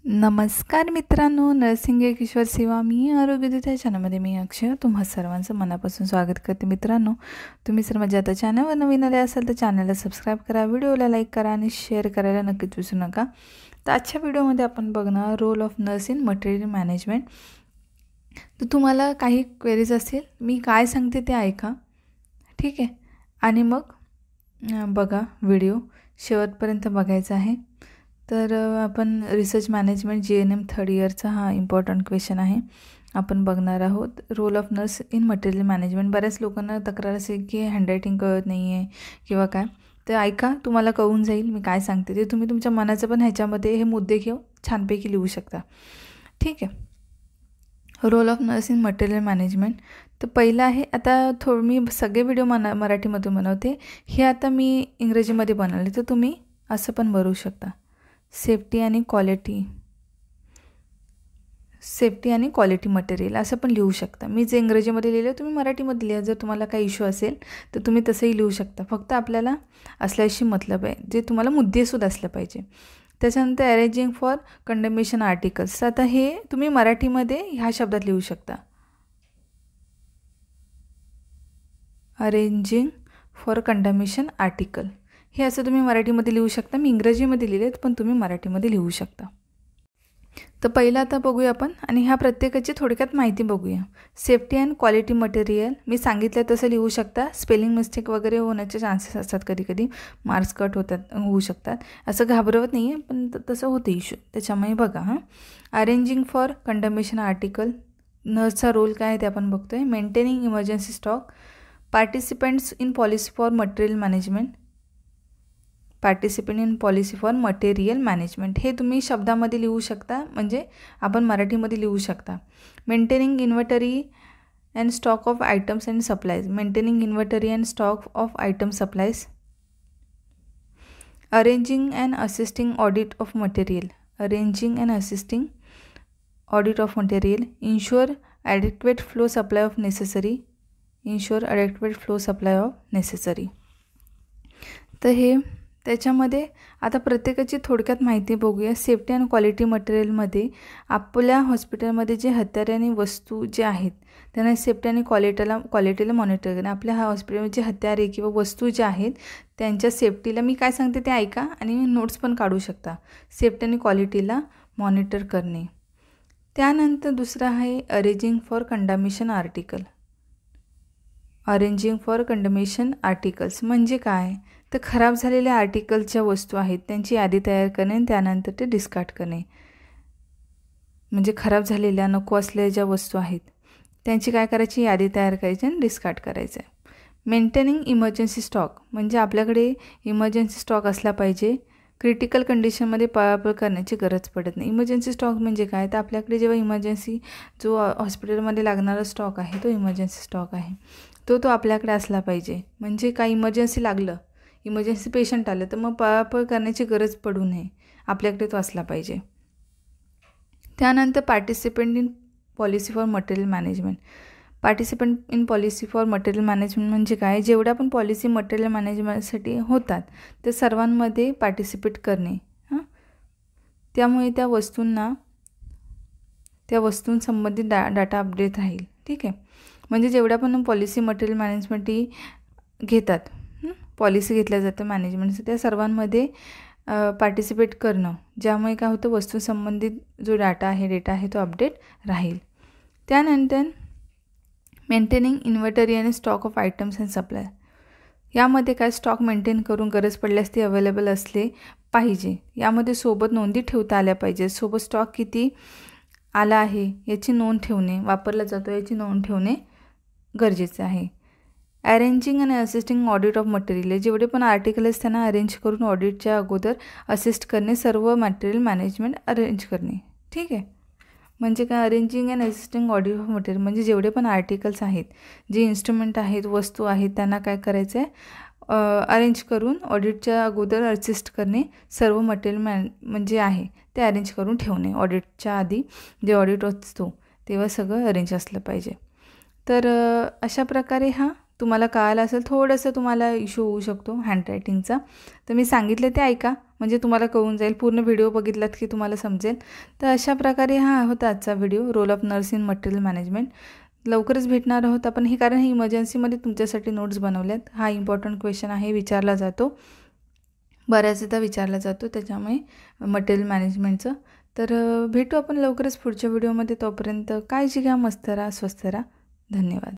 नमस्कार मित्रांनो, नर्सिंग एक ईश्वर सेवा मी आरोग्यदूत या चॅनलमध्ये मी अक्षय तुम्हा सर्वांचं मनापासून स्वागत करते. मित्रांनो, तुम्ही जर माझ्या आता चॅनलवर नवीन आले असाल तर चॅनलला सबस्क्राईब करा, व्हिडिओला लाईक करा आणि शेअर करायला नक्कीच विसरू नका. तर आजच्या व्हिडिओमध्ये आपण बघणार role of nurse in material management. तर तुम्हाला काही क्वेरीज असेल, मी काय सांगते ते ऐका, ठीक आहे. आणि मग बघा, व्हिडिओ शेवटपर्यंत बघायचा आहे. तर आपण रिसर्च मॅनेजमेंट GNM थर्ड इयरचा हा इम्पॉर्टंट क्वेश्चन आहे आपण बघणार आहोत. Role of nurse in material management. बऱ्याच लोकांना तक्रार असेल की हँडरायटिंग कळत नाही आहे किंवा काय, तर ऐका, तुम्हाला कळून जाईल मी काय सांगते ते. तुम्ही तुमच्या मनाचं पण ह्याच्यामध्ये हे मुद्दे घेऊन छानपैकी लिहू शकता, ठीक आहे. Role of nurse in material management. तर पहिलं आहे, आता मी सगळे व्हिडिओ मराठीमधून बनवते, हे आता मी इंग्रजीमध्ये बनवले, तर तुम्ही असं पण बनवू शकता. सेफ्टी आणि क्वालिटी मटेरियल असं पण लिहू शकता. मी जे इंग्रजीमध्ये लिहिलं तुम्ही मराठीमध्ये लिहा. जर तुम्हाला काही इश्यू असेल तर तुम्ही तसंही लिहू शकता. फक्त आपल्याला असल्याशी मतलब आहे, जे तुम्हाला मुद्देसूद असलं पाहिजे. त्याच्यानंतर अरेंजिंग फॉर कंडेमेशन आर्टिकल्स. आता हे तुम्ही मराठीमध्ये ह्या शब्दात लिहू शकता, अरेंजिंग फॉर कंडेमेशन आर्टिकल. हे असं तुम्ही मराठीमध्ये लिहू शकता. मी इंग्रजीमध्ये लिहिलेत, पण तुम्ही मराठीमध्ये लिहू शकता. तर पहिलं आता बघूया आपण, आणि ह्या प्रत्येकाची थोडक्यात माहिती बघूया. सेफ्टी अँड क्वालिटी मटेरियल मी सांगितलं तसं लिहू शकता. स्पेलिंग मिस्टेक वगैरे होण्याचे चान्सेस असतात, कधी कधी मार्क्स कट होऊ शकतात. असं घाबरवत नाही आहे, पण तसं होतं इश्यू, त्याच्यामुळे बघा. Arranging for condemnation article. नर्सचा रोल काय आहे ते आपण बघतो आहे. Maintaining emergency stock. Participants in policy for material management. Participant in policy for material management हे तुम्ही शब्दामध्ये लिहू शकता, म्हणजे आपण मराठीमध्ये लिहू शकता. Maintaining inventory and stock of items and supplies. Maintaining inventory and stock of item supplies. Arranging and assisting audit of material. Arranging and assisting audit of material. Ensure adequate flow supply of necessary. Ensure adequate flow supply of necessary. तर हे त्याच्यामध्ये आता प्रत्येकाची थोडक्यात माहिती बघूया. Safety and quality मटेरियलमध्ये आपल्या हॉस्पिटलमध्ये जे हत्यारे आणि वस्तू जे आहेत त्यांना सेफ्टी आणि क्वालिटीला मॉनिटर करणे. आपल्या हॉस्पिटलमध्ये जे हत्यारे किंवा वस्तू ज्या आहेत त्यांच्या सेफ्टीला मी काय सांगते ते ऐका आणि नोट्स पण काढू शकता. सेफ्टी आणि क्वालिटीला मॉनिटर करणे. त्यानंतर दुसरं आहे arranging for condemnation article. Arranging for condemnation articles म्हणजे काय, तर खराब झालेल्या आर्टिकलच्या वस्तू आहेत त्यांची यादी तयार करणे आणि त्यानंतर ते डिस्कार्ड करणे. म्हणजे खराब झालेल्या नको असलेल्या ज्या वस्तू आहेत त्यांची काय करायची, यादी तयार करायची आणि डिस्कार्ड करायचं आहे. मेंटेनिंग इमर्जन्सी स्टॉक म्हणजे आपल्याकडे इमर्जन्सी स्टॉक असला पाहिजे. क्रिटिकल कंडिशनमध्ये पळापळ करण्याची गरज पडत नाही. इमर्जन्सी स्टॉक म्हणजे काय, तर आपल्याकडे जेव्हा इमर्जन्सी जो हॉस्पिटलमध्ये लागणारा स्टॉक आहे तो इमर्जन्सी स्टॉक आहे, तो आपल्याकडे असला पाहिजे. म्हणजे काय, इमर्जन्सी लागलं, इमर्जन्सी पेशंट आलं तर मग पळापळ करण्याची गरज पडू नये, आपल्याकडे तो असला पाहिजे. त्यानंतर participant in policy for material management. Participant in policy for material management म्हणजे काय, जेवढ्या पण पॉलिसी मटेरियल मॅनेजमेंटसाठी होतात ते सर्वांमध्ये पार्टिसिपेट करणे. त्यामुळे त्या वस्तूंसंबंधित डाटा अपडेट राहील, ठीक आहे. म्हणजे जेवढ्या पण पॉलिसी मटेरियल मॅनेजमेंट घेतात, पॉलिसी घेतल्या जातं मॅनेजमेंटचं, त्या सर्वांमध्ये पार्टिसिपेट करणं, ज्यामुळे काय होतं, वस्तूसंबंधित जो डेटा आहे तो अपडेट राहील. त्यानंतर मेंटेनिंग इन्व्हेंटरी आणि stock of items and supply. यामध्ये काय, स्टॉक मेंटेन करून गरज पडल्यास ते अवेलेबल असले पाहिजे. यामध्ये सोबत नोंदी ठेवता आल्या पाहिजे. सोबत स्टॉक किती आला आहे याची नोंद ठेवणे, वापरला जातो याची नोंद ठेवणे गरजेचं आहे. अरेंजिंग आणि असिस्टिंग ऑडिट ऑफ मटेरियल. जेवढे पण आर्टिकल्स त्यांना अरेंज करून ऑडिटच्या अगोदर असिस्ट करणे, सर्व मटेरियल मॅनेजमेंट अरेंज करणे, ठीक आहे. म्हणजे काय, arranging and assisting audit of material म्हणजे जेवढे पण आर्टिकल्स आहेत, जे इन्स्ट्रुमेंट आहेत, वस्तू आहेत, त्यांना काय करायचं आहे, अरेंज करून ऑडिटच्या अगोदर असिस्ट करणे, सर्व मटेरियल म्हणजे आहे ते अरेंज करून ठेवणे. ऑडिटच्या आधी जे ऑडिट असतो तेव्हा सगळं अरेंज असलं पाहिजे. तर अशा प्रकारे हा तुम्हाला कळालं असेल, थोडंसं तुम्हाला इश्यू होऊ शकतो हँडरायटिंगचा, तर मी सांगितले ते ऐका, म्हणजे तुम्हाला कळून जाईल. पूर्ण व्हिडिओ बघितलात की तुम्हाला समजेल. तर अशा प्रकारे हा होता आजचा video, role of nurse in material management. लवकरच भेटणार आहोत आपण. हे कारण हे इमर्जन्सीमध्ये तुमच्यासाठी नोट्स बनवल्यात. हा इम्पॉर्टंट क्वेश्चन आहे, विचारला जातो, बऱ्याचदा विचारला जातो, त्याच्यामुळे मटेरियल मॅनेजमेंटचं. तर भेटू आपण लवकरच पुढच्या व्हिडिओमध्ये. तोपर्यंत काळजी घ्या, मस्त राहा, स्वस्थ राहा. धन्यवाद.